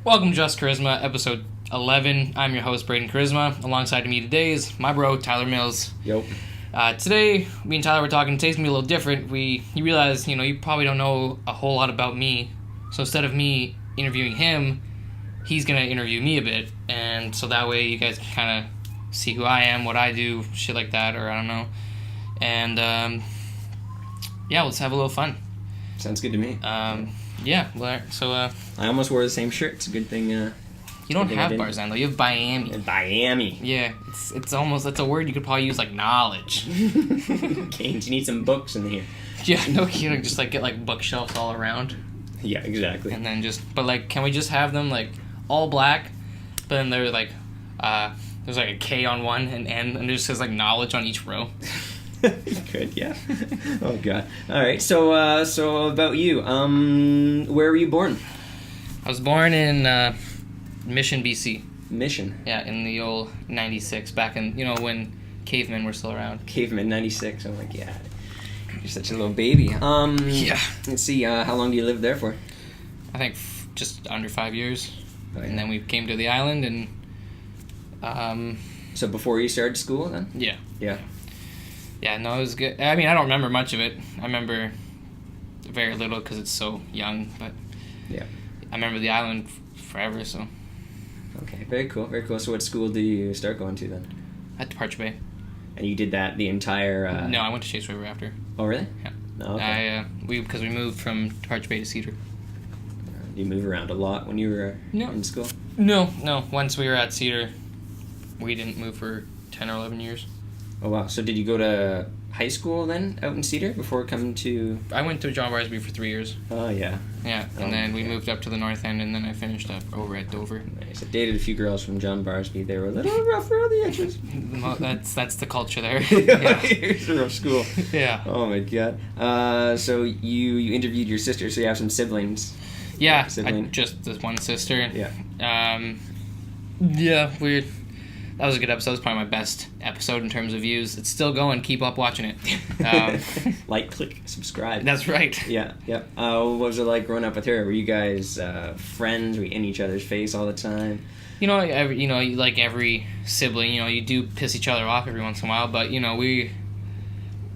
Welcome to Just Koryzma, episode 11. I'm your host, Brayden Koryzma. Alongside me today is my bro, Tyler Mills. Yep. Today, me and Tyler were talking. Today's going to be a little different. You realize, you probably don't know a whole lot about me. So instead of me interviewing him, he's going to interview me a bit. And so that way you guys can kind of see who I am, what I do, shit like that, or I don't know. And, let's have a little fun. Sounds good to me. I almost wore the same shirt. It's a good thing. You don't have Barzan, though. You have Miami. Miami. Yeah, it's almost, that's a word you could probably use like knowledge. Games, you need some books in here. Yeah, no kidding. Just like get bookshelves all around. Yeah, exactly. And then can we just have them like all black, but then they're like, there's like a K on one and N, and it just says like knowledge on each row. You could, yeah. Oh god. All right. So about you. Where were you born? I was born in Mission, BC. Mission. Yeah, in the old 96, back in when cavemen were still around. Caveman 96. I'm like, yeah. You're such a little baby. Yeah. Let's see. How long do you live there for? I think just under 5 years, oh, yeah. And then we came to the island and. So before you started school, then? Yeah. Yeah. Yeah, no, it was good. I mean, I don't remember much of it. I remember very little because it's so young, but yeah, I remember the island forever, so. Okay, very cool, very cool. So what school did you start going to then? At Departure Bay. And you did that the entire... No, I went to Chase River after. Oh, really? Yeah. Oh, okay. Because we moved from Departure Bay to Cedar. You move around a lot when you were in school? No. Once we were at Cedar, we didn't move for 10 or 11 years. Oh, wow. So did you go to high school then out in Cedar before coming to... I went to John Barsby for 3 years. Oh, yeah. Yeah, and then we moved up to the north end, and then I finished up over at Dover. Nice. I dated a few girls from John Barsby. They were a little rough around the edges. Well, that's the culture there. Yeah. It's a rough school. Yeah. Oh, my God. So you interviewed your sister, so you have some siblings. Yeah, just this one sister. Yeah. Weird. That was a good episode. It was probably my best episode in terms of views. It's still going. Keep up watching it. Like, click, subscribe. That's right. Yeah. What was it like growing up with her? Were you guys friends? Were you in each other's face all the time? Like every sibling, you do piss each other off every once in a while, but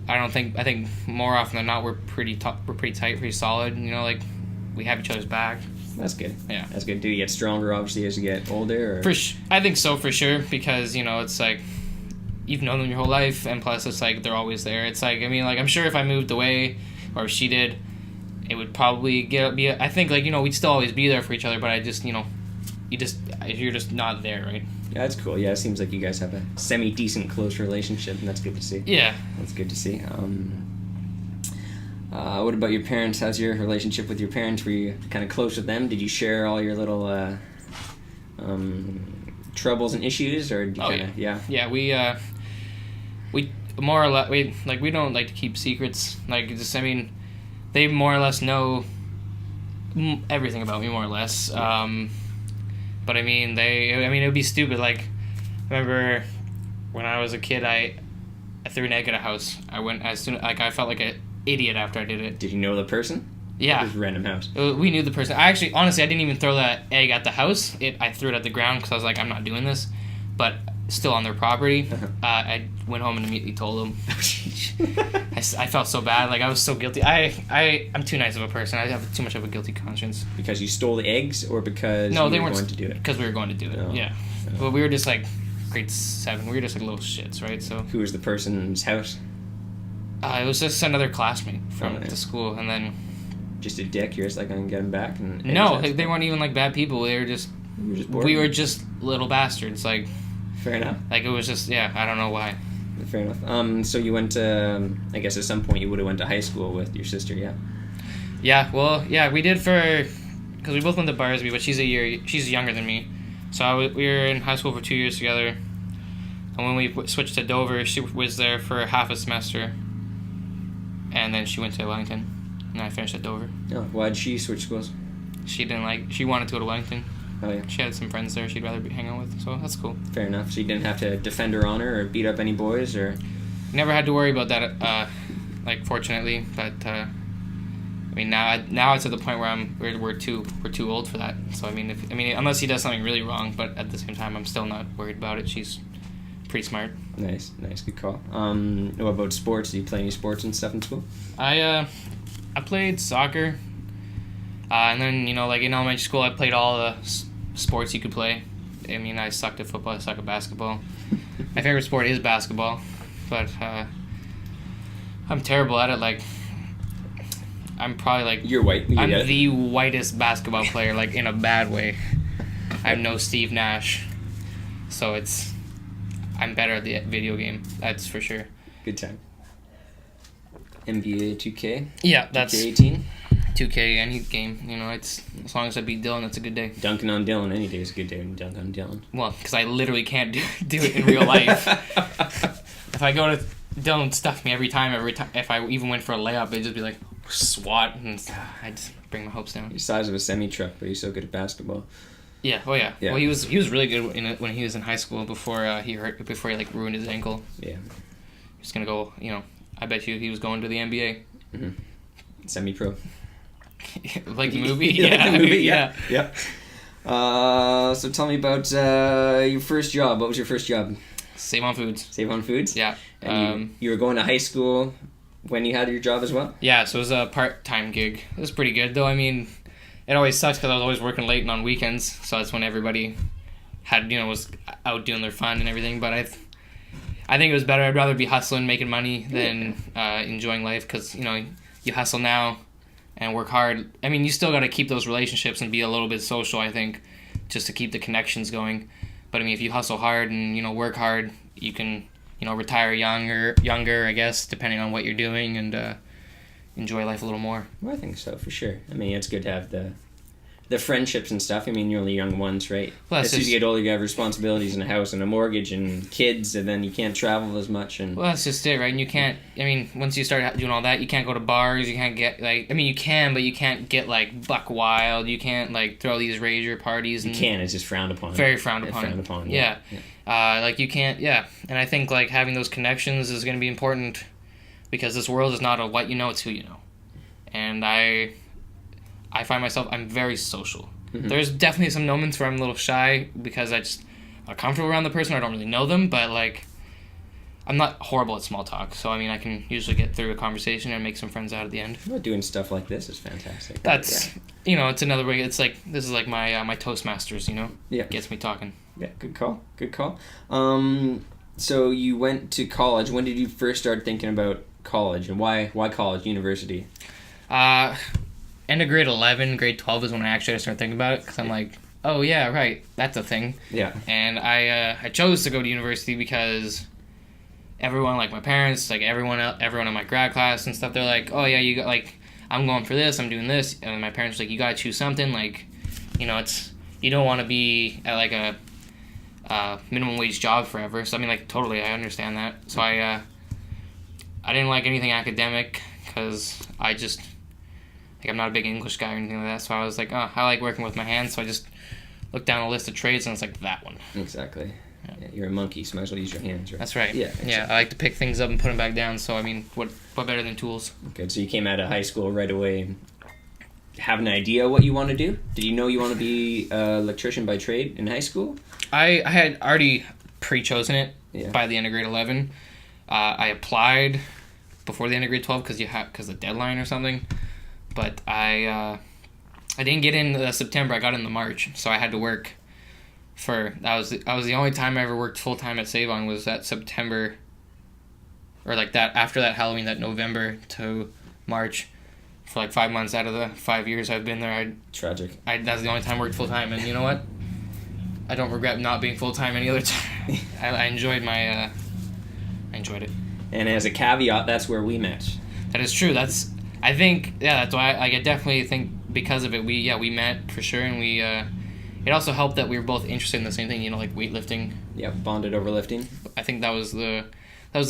I think more often than not we're pretty tight, pretty solid. We have each other's back. That's good. Yeah. That's good. Do you get stronger, obviously, as you get older? Or? I think so, for sure, because, it's like, you've known them your whole life, and plus it's like, they're always there. It's like, I'm sure if I moved away, or if she did, it would probably I think, we'd still always be there for each other, but I just, you're just not there, right? Yeah, that's cool. Yeah, it seems like you guys have a semi-decent, close relationship, and that's good to see. Yeah. That's good to see. What about your parents? How's your relationship with your parents? Were you kind of close with them? Did you share all your little troubles and issues, or did you Yeah, we more or less we don't like to keep secrets. They more or less know everything about me, more or less. But it would be stupid. Like, I remember when I was a kid, I threw an egg at a house. I felt like an idiot after I did it. Did you know the person? Yeah. Just random house. We knew the person. Honestly, I didn't even throw that egg at the house. I threw it at the ground because I was like, I'm not doing this. But still on their property. I went home and immediately told them. I felt so bad. Like, I was so guilty. I'm too nice of a person. I have too much of a guilty conscience. Because you stole the eggs, or because they were weren't going to do it? Because we were going to do it. Oh. Yeah. But we were just like grade 7. We were just like little shits, right? So. Who was the person's house? It was just another classmate from the school, and then... Just a dick? You're just like, I'm gonna get him back? And no, they weren't even like bad people. They were just... We were just little bastards. Like... Fair enough. Like, it was just... Yeah, I don't know why. Fair enough. So you went to... I guess at some point you would have went to high school with your sister, yeah? Yeah, well, yeah, we did because we both went to Barsby, but she's younger than me. So we were in high school for 2 years together. And when we switched to Dover, she was there for half a semester. And then she went to Wellington, and I finished at Dover. Oh, why'd she switch schools? She wanted to go to Wellington. Oh, yeah. She had some friends there she'd rather hang out with, so that's cool. Fair enough. So you didn't have to defend her honor or beat up any boys, or? Never had to worry about that, fortunately, but mean, now it's at the point where we're too old for that. So I mean, unless he does something really wrong, but at the same time, I'm still not worried about it. She's pretty smart. Nice, good call. What about sports? Do you play any sports and stuff in school? I played soccer, and then like in elementary school, I played all the sports you could play. I mean, I sucked at football. I suck at basketball. My favorite sport is basketball, but I'm terrible at it. Like, I'm probably like you're white. I'm the whitest basketball player, like in a bad way. I'm no Steve Nash, so I'm better at the video game. That's for sure. Good time. NBA 2K. Yeah, that's 2K18. 2K any game. It's as long as I beat Dylan, that's a good day. Dunking on Dylan any day is a good day when you dunk on Dylan. Well, because I literally can't do it in real life. If I go to Dylan would stuff me every time. If I even went for a layup, it'd just be like swat, and I'd just bring my hopes down. You're the size of a semi-truck, but you're so good at basketball. Yeah. Oh yeah. Well, he was really good in it when he was in high school before he like ruined his ankle. Yeah. He was gonna go. I bet you he was going to the NBA. Mm-hmm. Semi-pro. Like the movie. Yeah. Yeah. Like the movie. Yeah. Yeah. So tell me about your first job. What was your first job? Save on Foods. Save on Foods. Yeah. And you were going to high school when you had your job as well? Yeah. So it was a part-time gig. It was pretty good though. I mean, it always sucks because I was always working late and on weekends. So that's when everybody had was out doing their fun and everything. But I think it was better. I'd rather be hustling, making money than enjoying life, because you hustle now and work hard. I mean, you still got to keep those relationships and be a little bit social, I think, just to keep the connections going. But I mean, if you hustle hard and work hard, you can retire younger, I guess, depending on what you're doing, and enjoy life a little more. Well, I think so, for sure. I mean, it's good to have the friendships and stuff. I mean, you're only young ones, right? Well, as soon as you get older, you have responsibilities in a house and a mortgage and kids, and then you can't travel as much. And well, that's just it, right? And you can't. I mean, once you start doing all that, you can't go to bars. You can't get you can, but you can't get buck wild. You can't throw these rager parties. You can. It's just frowned upon. Very frowned upon. Frowned upon. Yeah. You can't. Yeah. And I think having those connections is going to be important, because this world is not a what you know, it's who you know. And I find myself, I'm very social. Mm-hmm. There's definitely some moments where I'm a little shy because I'm not comfortable around the person, or I don't really know them, but I'm not horrible at small talk. So I mean, I can usually get through a conversation and make some friends out at the end. Well, doing stuff like this is fantastic. That's it's another way. It's this is my my Toastmasters. Yeah, gets me talking. Yeah, good call. So you went to college. When did you first start thinking about college, and why college, university? End of grade 11, grade 12 is when I actually started thinking about it, because I'm like, oh yeah, right, that's a thing. Yeah. And I chose to go to university because everyone, my parents, everyone in my grad class and stuff, they're like, oh yeah, you got I'm going for this, I'm doing this, and my parents were like, you gotta choose something, it's you don't want to be at a minimum wage job forever. So I mean, totally, I understand that. So I didn't like anything academic, because I just I'm not a big English guy or anything like that. So I was like, oh, I like working with my hands. So I just looked down a list of trades, and it's that one. Exactly. Yeah, you're a monkey, so might as well use your hands, right? That's right. Yeah. Exactly. Yeah, I like to pick things up and put them back down. So I mean, what better than tools? Okay, so you came out of high school right away and have an idea what you want to do? Did you know you want to be an electrician by trade in high school? I had already pre-chosen it by the end of grade 11. I applied before the end of grade 12 because the deadline or something. But I didn't get in September. I got in the March, so I had to work that was the only time I ever worked full time at Save On, was that September, or that after that Halloween, that November to March, for 5 months out of the 5 years I've been there. Tragic. That's the only time I worked full time, and you know what? I don't regret not being full time any other time. I enjoyed I enjoyed it. And as a caveat, that's where we met. That is true. I think, that's why I definitely think because of it, we met for sure, and we, it also helped that we were both interested in the same thing, weightlifting. Yeah, bonded over lifting. I think that was the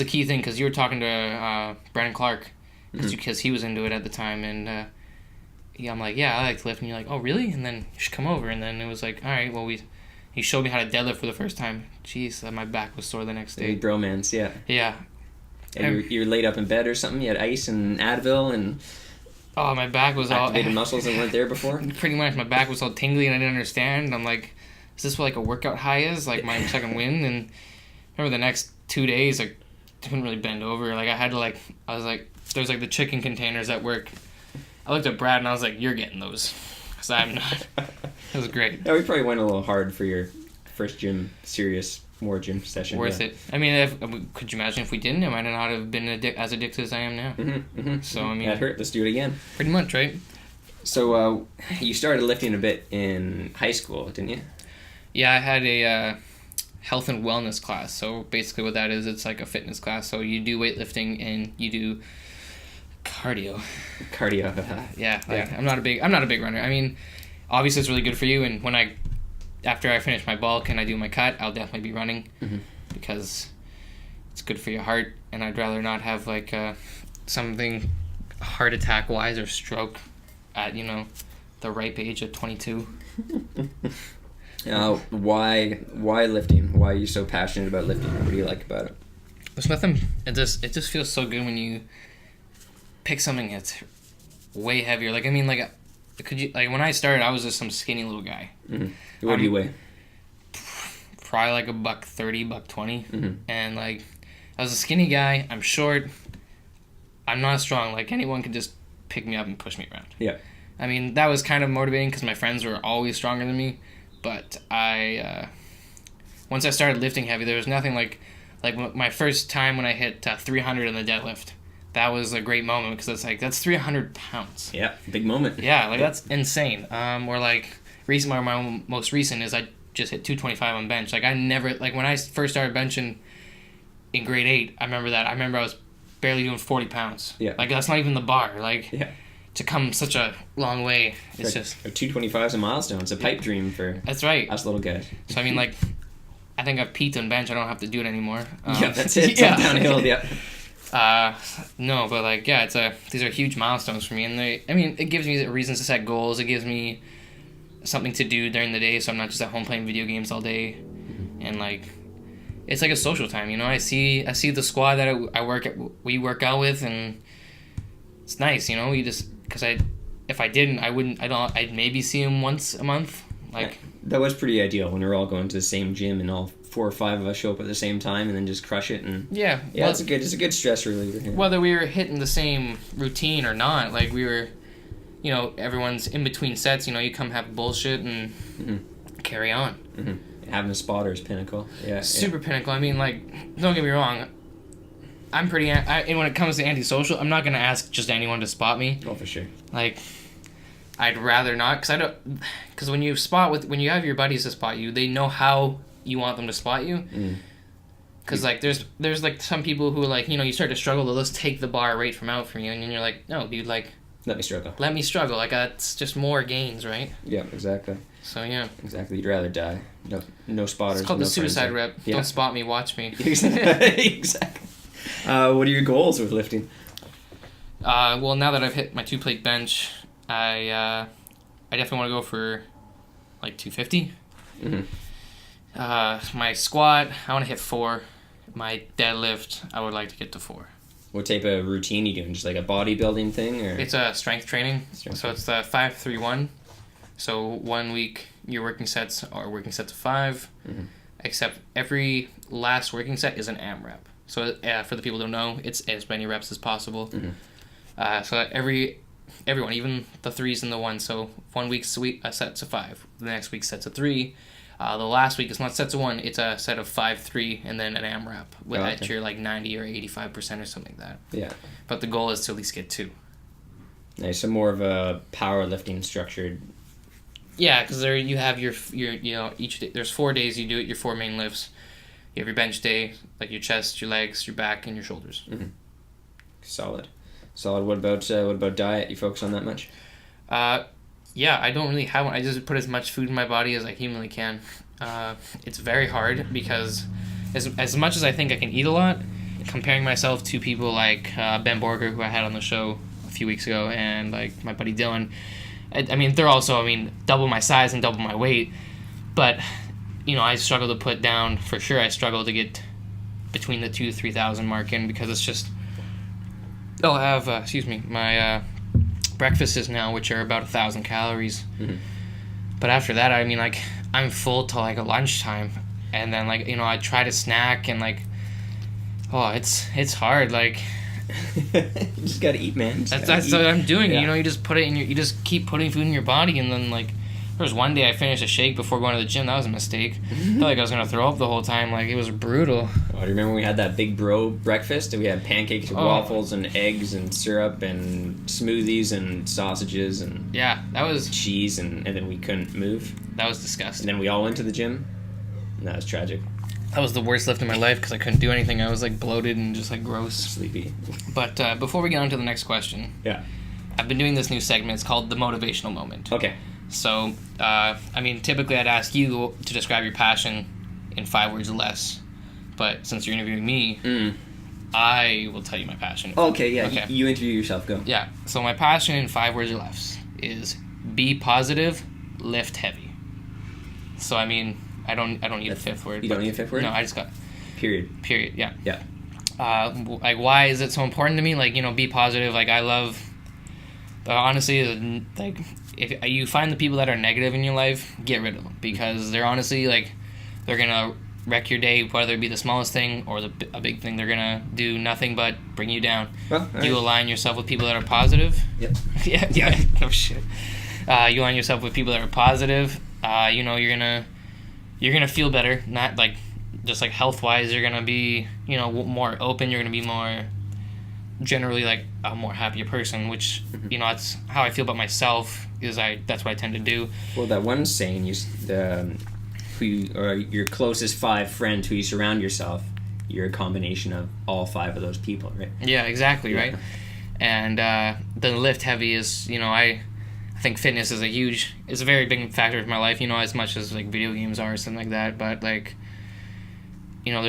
key thing, because you were talking to Brandon Clark, because he was into it at the time, and I'm like, yeah, I like to lift, and you're like, oh, really? And then you should come over, and then it was like, all right, well, he showed me how to deadlift for the first time. Jeez, my back was sore the next day. Bromance, yeah. Yeah. And you were laid up in bed or something? You had ice and Advil and... Oh, my back was all activated muscles that weren't there before. Pretty much, my back was all tingly and I didn't understand. I'm like, is this what like a workout high is? Like my second wind. And remember the next 2 days, I couldn't really bend over. Like I had to there's like the chicken containers at work. I looked at Brad and I was like, you're getting those. Because I'm not. It was great. Yeah, we probably went a little hard for your first more gym session. Worth it. I mean, could you imagine if we didn't? I might not have been as addicted as I am now. Mm-hmm, mm-hmm. So, I mean... That hurt. Let's do it again. Pretty much, right? So, you started lifting a bit in high school, didn't you? Yeah, I had a health and wellness class. So, basically what that is, it's like a fitness class. So, you do weightlifting and you do cardio. Yeah. I'm not a big runner. I mean, obviously it's really good for you, and after I finish my bulk and I do my cut, I'll definitely be running because it's good for your heart, and I'd rather not have like something heart attack wise or stroke at the ripe age of 22. Why lifting? Why are you so passionate about lifting? What do you like about it? There's nothing. It just feels so good when you pick something that's way heavier. Like, I mean, like, when I started, I was just some skinny little guy. Mm-hmm. What do you weigh? Probably like $130, $120, and like, I was a skinny guy. I'm short. I'm not strong. Like, anyone can just pick me up and push me around. Yeah. I mean, that was kind of motivating because my friends were always stronger than me. But once I started lifting heavy, there was nothing like my first time when I hit 300 in the deadlift. That was a great moment because it's like, that's 300 pounds. Yeah, big moment. Yeah, like that's insane. Or like my most recent is I just hit 225 on bench. Like I never, like when I first started benching in grade 8, I remember I was barely doing 40 pounds. Yeah. Like that's not even the bar. Like yeah. To come such a long way, it's just... 225 is a milestone. It's a pipe dream for that's right. us little guys. So I mean, like, I think I've peaked on bench. I don't have to do it anymore. Yeah, that's it. It's downhill, yeah. No, but like, yeah, these are huge milestones for me, and it gives me reasons to set goals. It gives me something to do during the day, so I'm not just at home playing video games all day, and like, it's like a social time, I see the squad that we work out with, and it's nice, you just, because if I didn't, I'd maybe see them once a month, like. Yeah, that was pretty ideal when we're all going to the same gym and all 4 or 5 of us show up at the same time and then just crush it, and yeah, well, it's a good stress reliever. Yeah. Whether we were hitting the same routine or not, like we were, everyone's in between sets. You come have bullshit and carry on. Mm-hmm. Having a spotter is pinnacle. Yeah, super pinnacle. I mean, like, don't get me wrong. I'm pretty. And when it comes to antisocial, I'm not gonna ask just anyone to spot me. Oh, for sure. Like, I'd rather not, because when you have your buddies to spot you, they know how you want them to spot you. Because like there's like some people who like you start to struggle, they'll just take the bar right out from you, and then you're like, no, dude, like let me struggle. Like it's just more gains, right? Yeah, exactly. So yeah, exactly. You'd rather die. No spotters. It's called the suicide rep. Yeah. Don't spot me, watch me. Exactly. What are your goals with lifting? Well, now that I've hit my 2-plate bench, I definitely want to go for like 250. My squat, I want to hit 4. My deadlift, I would like to get to 4. What type of routine are you doing? Just like a bodybuilding thing, or? It's a strength training. So it's the 5-3-1. So 1 week your working sets are working sets of 5, except every last working set is an AMRAP. So for the people who don't know, it's as many reps as possible. So everyone, even the 3s and the 1s. So 1 week's sets of 5. The next week's sets of 3. The last week is not sets of 1. It's a set of 5-3 and then an AMRAP at your like 90 or 85% or something like that. Yeah. But the goal is to at least get 2. Nice. So more of a powerlifting structured. Yeah, because there you have your each day. There's 4 days you do it. Your 4 main lifts. You have your bench day, like your chest, your legs, your back, and your shoulders. Solid. What about diet? You focus on that much? Yeah, I don't really have one. I just put as much food in my body as I humanly can. It's very hard because as much as I think I can eat a lot, comparing myself to people like Ben Borger, who I had on the show a few weeks ago, and like my buddy Dylan, I mean, they're also, double my size and double my weight, but, I struggle to put down, for sure, I struggle to get between the 2,000-3,000 mark in, because it's just, I'll have, breakfasts now, which are about 1,000 calories. Mm-hmm. But after that, I mean, like, I'm full till like a lunchtime, and then like, you know, I try to snack and like, oh, it's hard. Like, you just gotta eat, man. That's what I'm doing. Yeah. You know, you just put it in you just keep putting food in your body, and then like, there was one day I finished a shake before going to the gym. That was a mistake. I felt like I was gonna throw up the whole time. Like, it was brutal. Oh, do you remember when we had that big bro breakfast? And we had pancakes and waffles and eggs and syrup and smoothies and sausages and Yeah, that was cheese, and then we couldn't move. That was disgusting. And then we all went to the gym, and that was tragic. That was the worst lift in my life because I couldn't do anything. I was like bloated and just like gross. Sleepy. But before we get on to the next question, Yeah. I've been doing this new segment. It's called the motivational moment. Okay. So, I mean, typically I'd ask you to describe your passion in 5 words or less. But since you're interviewing me, I will tell you my passion. Okay, yeah. Okay. You interview yourself. Go. Yeah. So my passion in 5 words or less is be positive, lift heavy. So I mean, I don't need a fifth word. You don't need a fifth word? No, I just got Period. yeah. Yeah. Like, why is it so important to me? Like, you know, be positive. Like, I love, honestly, like, if you find the people that are negative in your life, get rid of them, because they're honestly, like, they're gonna wreck your day, whether it be the smallest thing or a big thing. They're gonna do nothing but bring you down. Well, You align yourself with people that are positive. Yep. Yeah. No shit. You align yourself with people that are positive. You know, you're gonna feel better. Not like just like health wise, you're gonna be, you know, more open. You're gonna be more generally like a more happier person, which you know, that's how I feel about myself. That's what I tend to do. Well, that one saying, or your closest 5 friends who you surround yourself, you're a combination of all 5 of those people, right? Yeah, exactly, Yeah. right. And the lift heavy is, you know, I think fitness is a very big factor in my life, you know, as much as like video games are or something like that. But like, you know,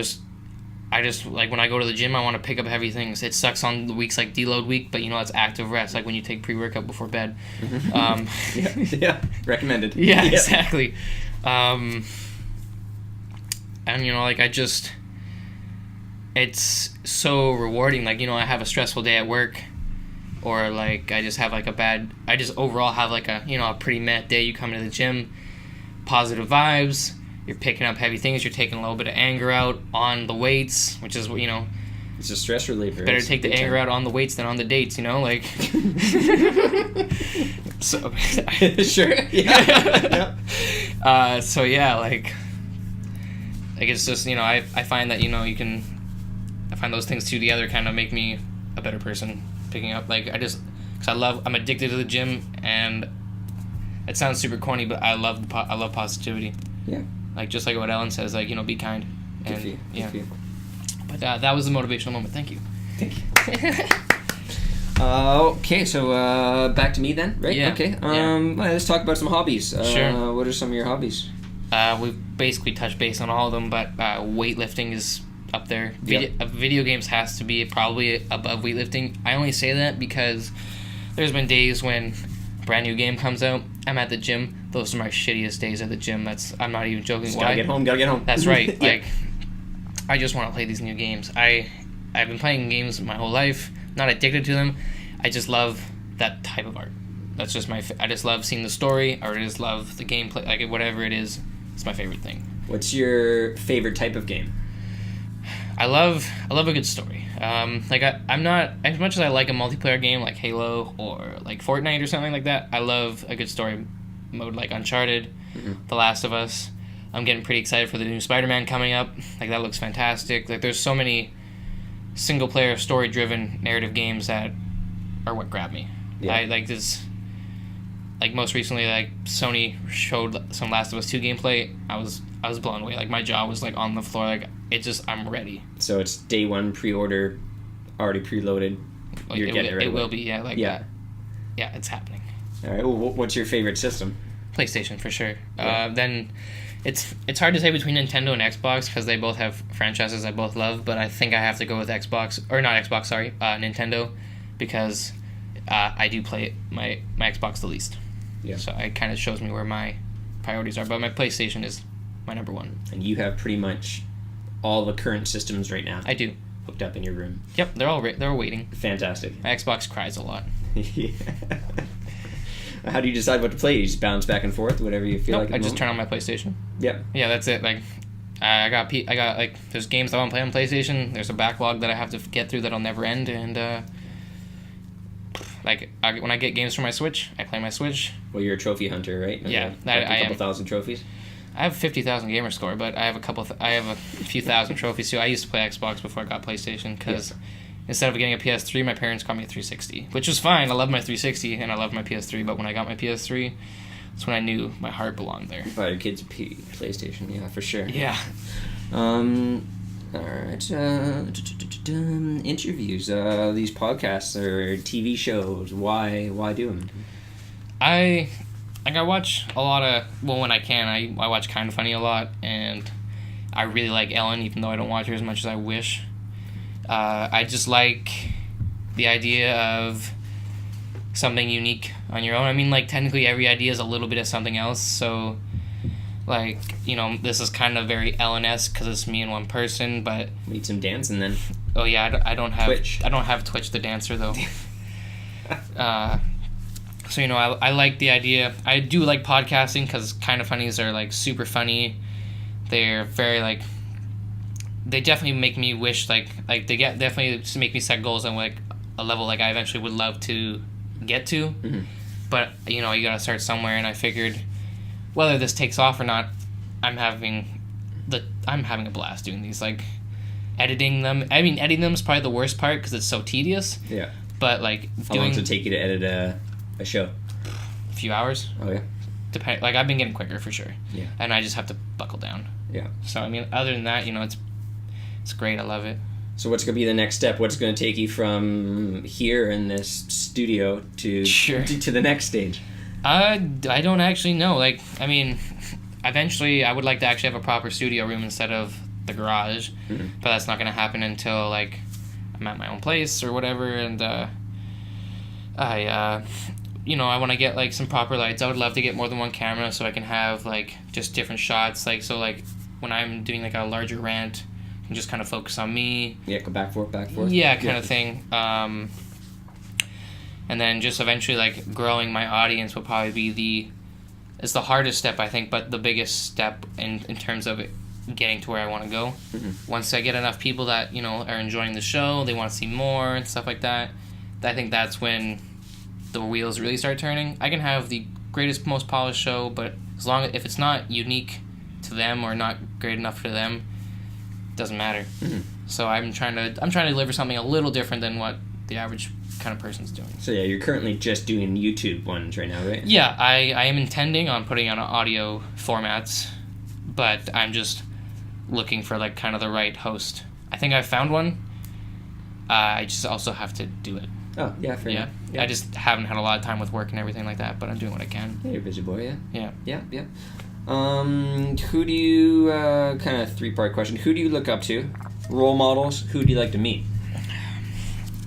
I just like when I go to the gym, I want to pick up heavy things. It sucks on the weeks like deload week, but you know, it's active rest, like when you take pre-workout before bed. Yeah, recommended. Yeah, exactly. And you know, like it's so rewarding. Like, you know, I have a stressful day at work, or like I just overall have like a, you know, a pretty meh day. You come into the gym, positive vibes, you're picking up heavy things, you're taking a little bit of anger out on the weights, which is what, you know, it's a stress reliever. better take the anger out on the weights than on the dates, you know, like. So Sure. Yeah. So yeah, like it's just, you know, I find that, you know, I find those things two together kind of make me a better person. Picking up, like, because I'm addicted to the gym, and it sounds super corny, but I love positivity. Yeah. Like, just like what Ellen says, like, you know, be kind. Good And for you. yeah. Good for you. But that was the motivational moment. Thank you. Thank you. Okay, so back to me then, right? Yeah. Okay. Yeah. Let's talk about some hobbies. Sure. What are some of your hobbies? We've basically touched base on all of them, but weightlifting is up there. Yep. Video games has to be probably above weightlifting. I only say that because there's been days when a brand new game comes out, I'm at the gym. Those are my shittiest days at the gym. I'm not even joking. Just gotta get home. That's right. Yeah. Like, I just want to play these new games. I've been playing games my whole life. Not addicted to them. I just love that type of art. That's just I just love seeing the story, or I just love the gameplay. Like, whatever it is, it's my favorite thing. What's your favorite type of game? I love a good story. Like, I'm not, as much as I like a multiplayer game like Halo or like Fortnite or something like that, I love a good story mode like Uncharted, The Last of Us. I'm getting pretty excited for the new Spider-Man coming up. Like, that looks fantastic. Like, there's so many single player story driven narrative games that are what grab me. Yeah. I like this. Like, most recently, like, Sony showed some Last of Us 2 gameplay. I was blown away. Like, my jaw was like on the floor. Like, I'm ready. So it's day one pre-order, already preloaded. Like, You're getting it right It away. will be, yeah. Like, Yeah. Yeah, it's happening. All right. Well, what's your favorite system? PlayStation for sure. Yeah. Then it's hard to say between Nintendo and Xbox because they both have franchises I both love. But I think I have to go with Nintendo, because I do play my Xbox the least. Yeah. So it kind of shows me where my priorities are. But my PlayStation is my number one. And you have pretty much all the current systems right now I do. hooked up in your room. Yep, they're all waiting. Fantastic. My Xbox cries a lot. Yeah. How do you decide what to play? You just bounce back and forth, whatever you feel like. I just turn on my PlayStation. Yep. Yeah, that's it. Like, I got like, there's games I want to play on PlayStation. There's a backlog that I have to get through that'll never end, and when I get games for my Switch, I play my Switch. Well, you're a trophy hunter, right? Yeah, a couple thousand trophies. I have 50,000 gamer score, but I have a few thousand trophies too. I used to play Xbox before I got PlayStation because instead of getting a PS3, my parents got me a 360, which was fine. I love my 360 and I love my PS3, but when I got my PS3, that's when I knew my heart belonged there. Buy your kids a PlayStation, yeah, for sure. Yeah. All right. Interviews. These podcasts or TV shows. Why do them? I watch a lot of, well, when I can, I watch Kind of Funny a lot, and I really like Ellen, even though I don't watch her as much as I wish. I just like the idea of something unique on your own. I mean, like, technically every idea is a little bit of something else, so, like, you know, this is kind of very Ellen-esque because it's me and one person, but... We need some dancing then. Oh, yeah, I don't have... Twitch. I don't have Twitch the dancer, though. So, you know, I like the idea. I do like podcasting because Kind of Funnies are, like, super funny. They're very, like... They definitely make me wish, like they definitely just make me set goals on, like, a level, like, I eventually would love to get to. Mm-hmm. But, you know, you gotta start somewhere, and I figured whether this takes off or not, I'm having a blast doing these, like, editing them. I mean, editing them is probably the worst part because it's so tedious. Yeah. But, like, how long does it take you to edit a show? A few hours. Oh, yeah? Like, I've been getting quicker, for sure. Yeah. And I just have to buckle down. Yeah. So, I mean, other than that, you know, it's great. I love it. So what's going to be the next step? What's going to take you from here in this studio to the next stage? I don't actually know. Like, I mean, eventually I would like to actually have a proper studio room instead of the garage. Mm-hmm. But that's not going to happen until, like, I'm at my own place or whatever, and you know, I want to get, like, some proper lights. I would love to get more than one camera so I can have, like, just different shots. Like, so, like, when I'm doing, like, a larger rant, I can just kind of focus on me. Yeah, go back, forth. Yeah, kind of thing. And then just eventually, like, growing my audience will probably be it's the hardest step, I think, but the biggest step in terms of it getting to where I want to go. Mm-hmm. Once I get enough people that, you know, are enjoying the show, they want to see more and stuff like that, I think that's when the wheels really start turning. I can have the greatest, most polished show, but if it's not unique to them or not great enough for them, it doesn't matter. Mm-hmm. So I'm trying to deliver something a little different than what the average kind of person's doing. So yeah, you're currently just doing YouTube ones right now, right? Yeah, I am intending on putting on audio formats, but I'm just looking for, like, kind of the right host. I think I found one. I just also have to do it. Oh, yeah, fair enough. Yeah. I just haven't had a lot of time with work and everything like that, but I'm doing what I can. Yeah, you're a busy boy, yeah. Yeah. Yeah. Who do you, kind of three-part question, who do you look up to? Role models? Who do you like to meet?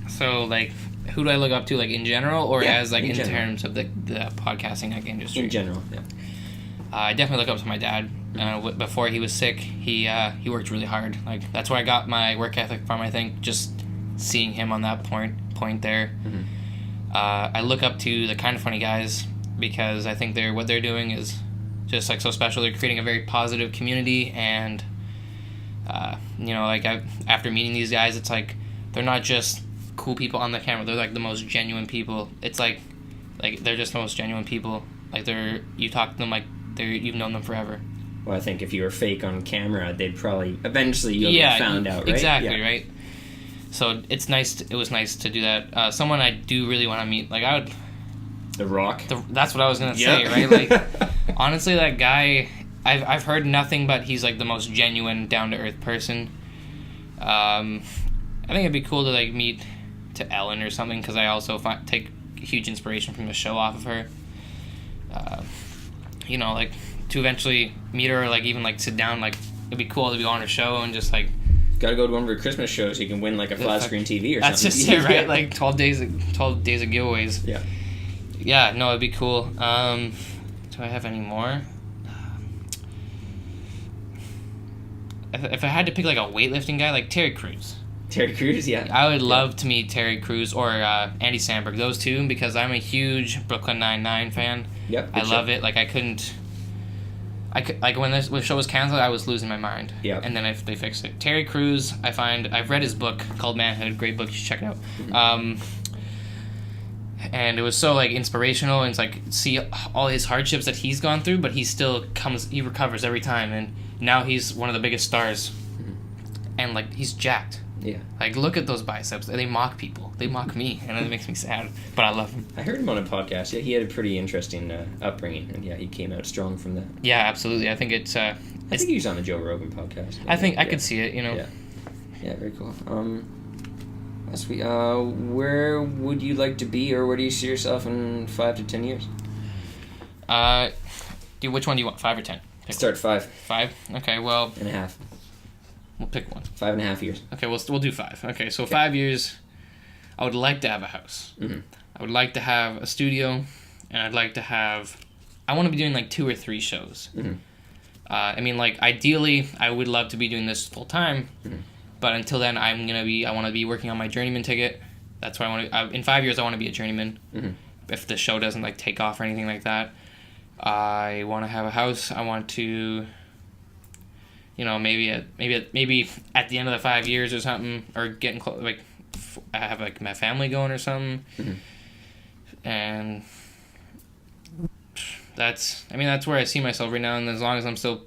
So, like, who do I look up to, like, in general, or as, like, in general. terms of the podcasting, like, industry? In general, yeah. I definitely look up to my dad. Before he was sick, he worked really hard. Like, that's where I got my work ethic from, I think, just seeing him on that point there. Mm-hmm. I look up to the Kind of Funny guys because I think what they're doing is just, like, so special. They're creating a very positive community, and you know, like, after meeting these guys, it's like they're not just cool people on the camera. They're, like, the most genuine people. It's like they're just the most genuine people. Like, you talk to them like you've known them forever. Well, I think if you were fake on camera, they'd probably eventually get found out, right? Exactly, yeah. Right. So it was nice to do that. Someone I do really want to meet, like, I would. The Rock. That's what I was gonna say, right? Like, honestly, that guy, I've heard nothing but he's, like, the most genuine, down to earth person. I think it'd be cool to, like, meet to Ellen or something, because I also take huge inspiration from the show off of her. You know, like, to eventually meet her, or, like, even, like, sit down, like, it'd be cool to be on her show and just, like, gotta go to one of her Christmas shows. You can win, like, a flat screen TV or that's something. That's just it, right? Like 12 days of giveaways. Yeah. Yeah, no, it'd be cool. Do I have any more? If I had to pick, like, a weightlifting guy, like Terry Crews. Terry Crews, yeah. I would love to meet Terry Crews or Andy Samberg, those two, because I'm a huge Brooklyn Nine-Nine fan. Yep. I love it. Like, like when this show was canceled, I was losing my mind. Yeah. And then they fixed it. Terry Crews, I've read his book called Manhood, great book, you should check it out. Mm-hmm. And it was so like inspirational, and it's like see all his hardships that he's gone through, but he recovers every time, and now he's one of the biggest stars. Mm-hmm. And like he's jacked. Yeah. Like, look at those biceps. They mock people. They mock me, and it makes me sad. But I love him. I heard him on a podcast. Yeah, he had a pretty interesting upbringing, and yeah, he came out strong from that. Yeah, absolutely. I think it's. I think he was on the Joe Rogan podcast. I think I could see it. You know. Yeah. Yeah. Very cool. That's sweet. Where would you like to be, or where do you see yourself in 5 to 10 years? Dude, which one do you want? 5 or 10? Start 5. 5. Okay. Well. And a half. We'll pick one. 5.5 years. Okay, we'll do 5. Okay, so 5 years, I would like to have a house. Mm-hmm. I would like to have a studio, and I'd like to have... I want to be doing like 2 or 3 shows. Mm-hmm. I mean, like, ideally, I would love to be doing this full time, mm-hmm. but until then, I want to be working on my journeyman ticket. That's what I want to... in 5 years, I want to be a journeyman. Mm-hmm. If the show doesn't, like, take off or anything like that. I want to have a house. I want to... You know, maybe at the end of the 5 years or something, or getting close, like I have like my family going or something, mm-hmm. and that's where I see myself right now. And as long as I'm still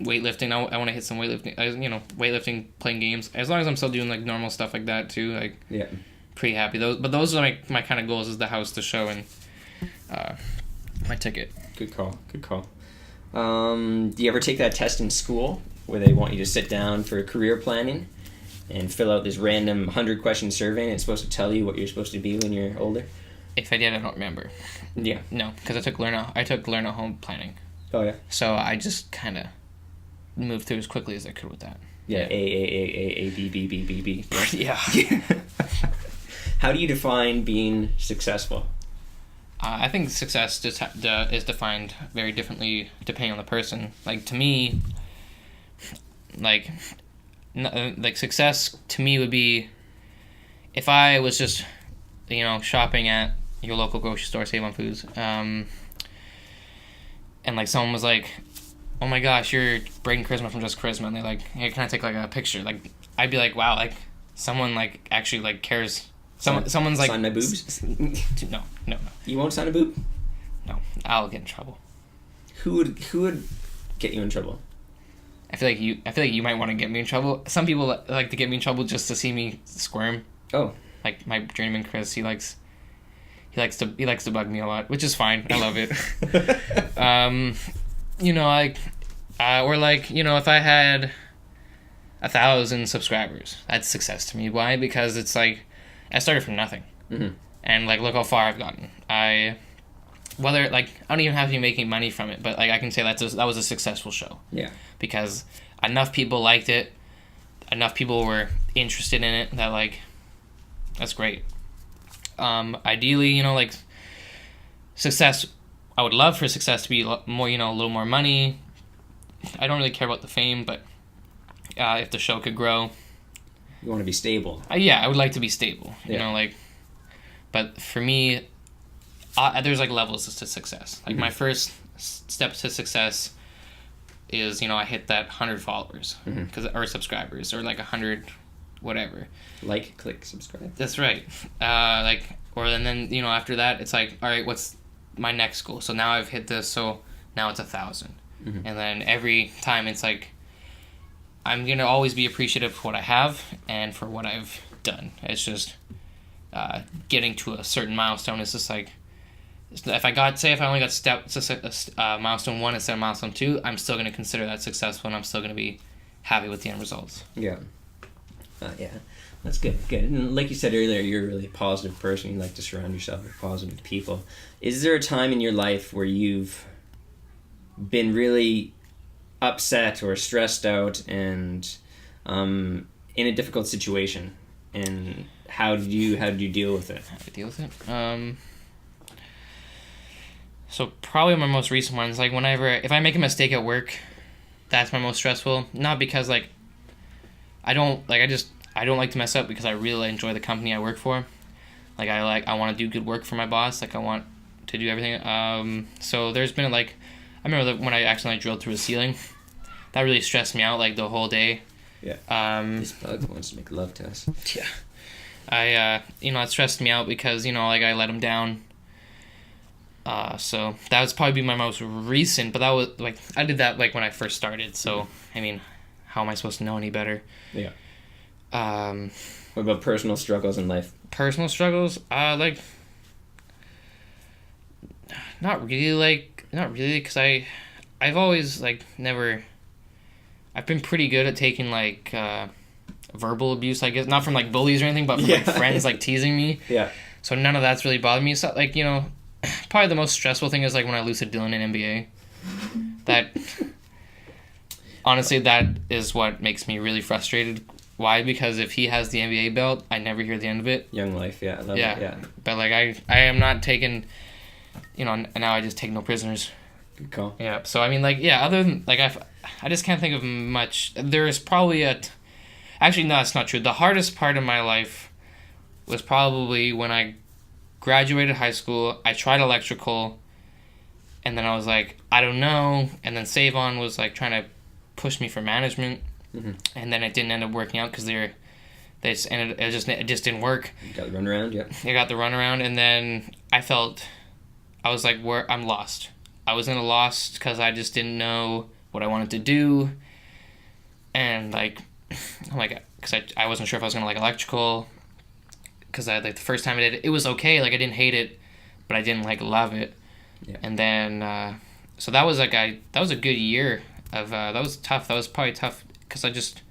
weightlifting, I want to hit some weightlifting. Weightlifting, playing games. As long as I'm still doing like normal stuff like that too, like yeah, pretty happy. Those are my kind of goals: is the house, the show, and my ticket. Good call. Do you ever take that test in school where they want you to sit down for career planning and fill out this random 100-question survey, and it's supposed to tell you what you're supposed to be when you're older? If I did, I don't remember. Yeah. No, because I took learn at home planning. Oh yeah. So I just kind of moved through as quickly as I could with that. Yeah. A B B B B B. Yeah. How do you define being successful? I think success just is defined very differently depending on the person. Like, to me, like success to me would be if I was just, shopping at your local grocery store, Save on Foods, and like someone was like, "Oh my gosh, you're Brayden Koryzma from Just Koryzma," and they're like, "Hey, can I take like a picture?" Like, I'd be like, "Wow, like someone like actually like cares." Someone's like, sign my boobs? No. You won't sign a boob? No, I'll get in trouble. Who would get you in trouble? I feel like you might want to get me in trouble. Some people like to get me in trouble just to see me squirm. Oh, like my journeyman Chris, he likes to bug me a lot, which is fine. I love it. Or like, if I had 1,000 subscribers, that's success to me. Why? Because it's like I started from nothing, mm-hmm. and like look how far I've gotten. I don't even have to be making money from it, but like I can say that was a successful show. Yeah. Because enough people liked it, enough people were interested in it that like that's great. Ideally, like success, I would love for success to be more, a little more money. I don't really care about the fame, but if the show could grow. You want to be stable. Yeah, I would like to be stable. Yeah. But for me, there's like levels to success. Like, mm-hmm. My first step to success is, I hit that 100 followers, mm-hmm. or subscribers, or like 100 whatever. Like, click, subscribe. That's right. And then after that, it's like, all right, what's my next goal? So now I've hit this, so now it's 1,000. Mm-hmm. And then every time it's like, I'm going to always be appreciative for what I have and for what I've done. It's just getting to a certain milestone is just like, if I only got milestone 1 instead of milestone 2, I'm still going to consider that successful, and I'm still going to be happy with the end results. Yeah. Yeah. That's good. And like you said earlier, you're a really positive person. You like to surround yourself with positive people. Is there a time in your life where you've been really upset or stressed out and in a difficult situation, and how did you deal with it? So probably my most recent ones, like if I make a mistake at work, that's my most stressful. Not because like I I don't like to mess up because I really enjoy the company I work for. Like, I want to do good work for my boss. Like, I want to do everything. So there's been, like, I remember when I accidentally drilled through a ceiling. That really stressed me out, like, the whole day. Yeah. This bug wants to make love to us. Yeah. It stressed me out because, like, I let him down. So that was probably my most recent, but that was, like, I did that, like, when I first started. So, I mean, how am I supposed to know any better? Yeah. What about personal struggles in life? Personal struggles? Like, not really, because I've always, like, I've been pretty good at taking, like, verbal abuse, I guess. Not from, like, bullies or anything, but from, like, friends, like, teasing me. Yeah. So none of that's really bothered me. So, like, probably the most stressful thing is, like, when I lose to Dylan in NBA. That, honestly, that is what makes me really frustrated. Why? Because if he has the NBA belt, I never hear the end of it. Young life, yeah. I love it, yeah. But, like, I am not taking, and now I just take no prisoners. Good call. Yeah, so, I mean, like, yeah, other than, like, I just can't think of much. There is probably actually, no, that's not true. The hardest part of my life was probably when I graduated high school. I tried electrical, and then I was like, I don't know. And then Savon was, like, trying to push me for management, and then it didn't end up working out because it just didn't work. You got the runaround, yeah. I got the runaround, and then I was like, I'm lost. I was in a lost because I just didn't know what I wanted to do, and, like, I'm like, because I wasn't sure if I was gonna like electrical, because I, like, the first time I did it, it was okay, like, I didn't hate it, but I didn't, like, love it. Yeah. And then so that was, like, that was a good year of that was tough. That was probably tough because I just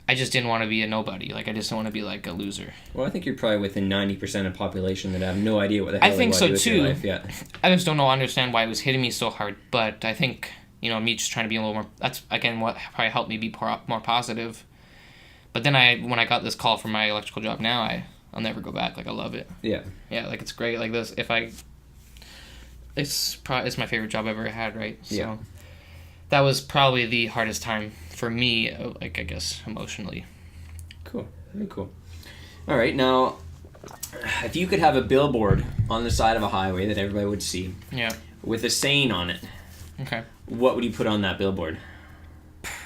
didn't want to be a nobody. Like, I just don't want to be, like, a loser. Well, I think you're probably within 90% of the population that have no idea what the hell I think they so want to do too. with their life. Yeah. I just don't understand why it was hitting me so hard, but I think, me just trying to be a little more, that's, again, what probably helped me be more positive. But then when I got this call from my electrical job now, I'll never go back. Like, I love it. Yeah. Yeah, like, it's great. Like, this, it's my favorite job I've ever had, right? So Yeah. that was probably the hardest time for me, like, I guess, emotionally. Cool. Very cool. All right, now, if you could have a billboard on the side of a highway that everybody would see, Yeah. with a saying on it, Okay. what would you put on that billboard?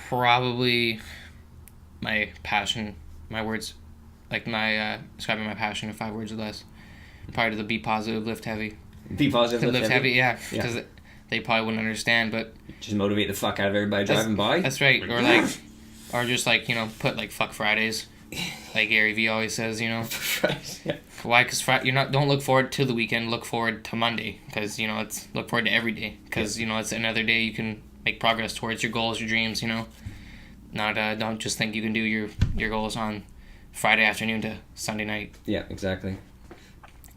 Probably my passion, my words, like, my describing my passion in 5 words or less. Probably the be positive, lift heavy. Be positive, Lift heavy, yeah, Yeah. because they probably wouldn't understand, but Just motivate the fuck out of everybody driving by. that's right. Or, like, or just, like, put, like, fuck Fridays, like Gary Vee always says. Right. Yeah. Why? Because don't look forward to the weekend. Look forward to Monday. Because it's look forward to every day. Because it's another day you can make progress towards your goals, your dreams. Not don't just think you can do your goals on Friday afternoon to Sunday night. Yeah, exactly.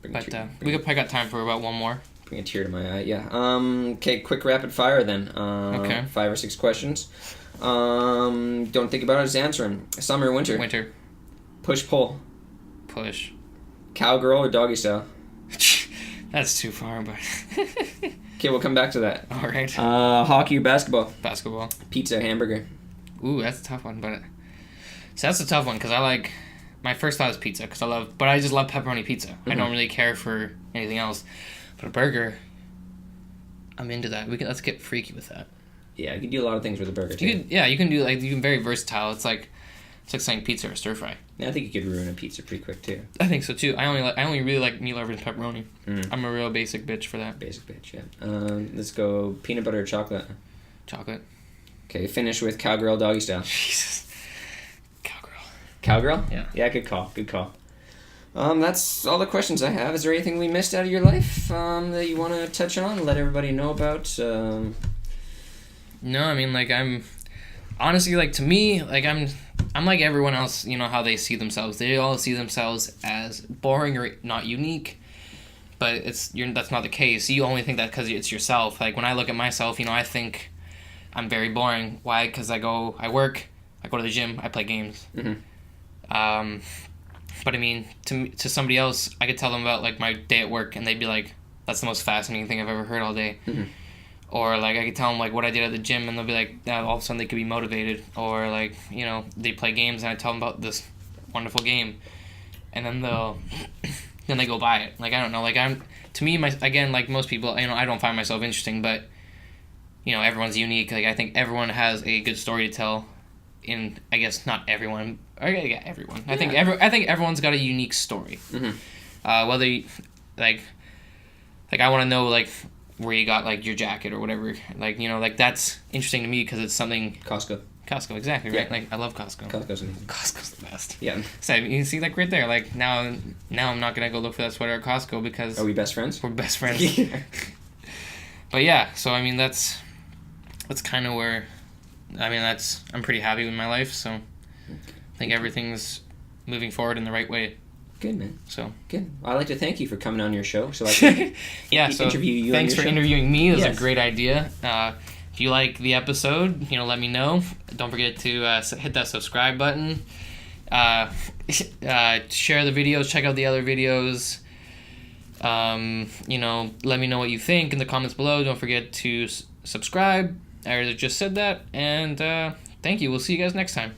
We probably got time for about one more. Bring a tear to my eye. Yeah. Okay. Quick rapid fire then. Okay. 5 or 6 questions. Don't think about it. Just answer them. Summer or winter? Winter. Push pull. Push. Cowgirl or doggy style? That's too far, but Okay, we'll come back to that. all right. Hockey or basketball? Basketball. Pizza or hamburger? Ooh, that's a tough one, so that's a tough one because I like. My first thought is pizza but I just love pepperoni pizza. Mm-hmm. I don't really care for anything else, but a burger, I'm into that. Let's get freaky with that. Yeah, you can do a lot of things with a burger too. You can do, like, you can very versatile. It's like saying pizza or stir fry. Yeah, I think you could ruin a pizza pretty quick too. I think so too. I only really like meat lovers and pepperoni. I'm a real basic bitch for that. Basic bitch, yeah. Let's go peanut butter or chocolate. Chocolate. Okay, finish with cowgirl doggy style. Jesus. Cowgirl. Cowgirl? Yeah. Yeah, good call. Good call. That's all the questions I have. Is there anything we missed out of your life that you want to touch on? Let everybody know about. No, I mean, like, I'm honestly, like, to me, like, I'm like everyone else. How they see themselves. They all see themselves as boring or not unique. But that's not the case. You only think that because it's yourself. Like, when I look at myself, I think I'm very boring. Why? Because I work, I go to the gym, I play games. Mm-hmm. But I mean, to somebody else, I could tell them about, like, my day at work, and they'd be like, "That's the most fascinating thing I've ever heard all day." Mm-hmm. Or, like, I could tell them, like, what I did at the gym, and they'll be like, all of a sudden they could be motivated. Or, like, you know, they play games, and I tell them about this wonderful game. And then then they go buy it. Like, I don't know, like, to me, again, like most people, you know, I don't find myself interesting, but, you know, everyone's unique. Like, I think everyone has a good story to tell. I guess not everyone. Yeah, everyone. Yeah. I think everyone's got a unique story. Mm-hmm. Whether you, like I want to know, like, where you got, like, your jacket or whatever. Like, you know, like, that's interesting to me because it's something... Costco, exactly, right? Yeah. Like, I love Costco. Costco's amazing. Costco's the best. Yeah. So, you can see, like, right there, like, now I'm not going to go look for that sweater at Costco because... Are we best friends? We're best friends. Yeah. But, yeah, so, I mean, that's kind of where... I mean, I'm pretty happy with my life, so I think everything's moving forward in the right way. Good, man. So good. Well, I'd like to thank you for coming on your show, so I can interview you. Thanks for show. Interviewing me. It was a great idea. If you like the episode, you know, let me know. Don't forget to hit that subscribe button. Share the videos. Check out the other videos. You know, let me know what you think in the comments below. Don't forget to subscribe. I just said that, and thank you. We'll see you guys next time.